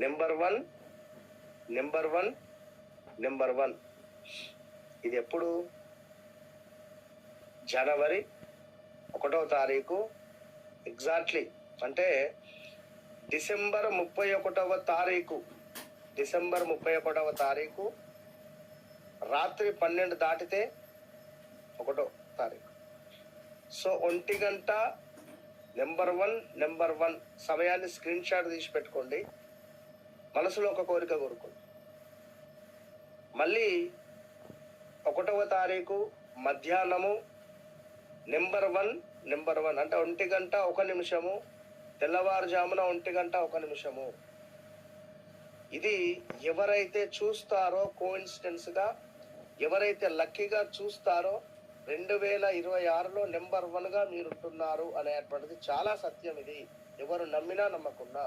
Number one number one number one. ఇది ఎప్పుడు? జనవరి 1వ తారీఖు ఎగ్జాక్ట్లీ, అంటే డిసెంబర్ 31వ తారీఖు, డిసెంబర్ 31వ తారీఖు రాత్రి 12 దాటితే 1వ తారీఖు. సో 1 గంట నెంబర్ వన్ సమయాన్ని స్క్రీన్ షాట్ తీసి పెట్టుకోండి. మనసులో ఒక కోరిక కోరుకోండి. మళ్ళీ 1వ తారీఖు మధ్యాహ్నము నెంబర్ వన్ అంటే 1 గంట 1 నిమిషము, తెల్లవారుజామున 1 గంట 1 నిమిషము. ఇది ఎవరైతే చూస్తారో కోఇన్సిడెన్స్గా, ఎవరైతే లక్కీగా చూస్తారో 2026లో నెంబర్ 1గా మీరుంటున్నారు అనేటువంటిది చాలా సత్యం. ఇది ఎవరు నమ్మినా నమ్మకున్నా.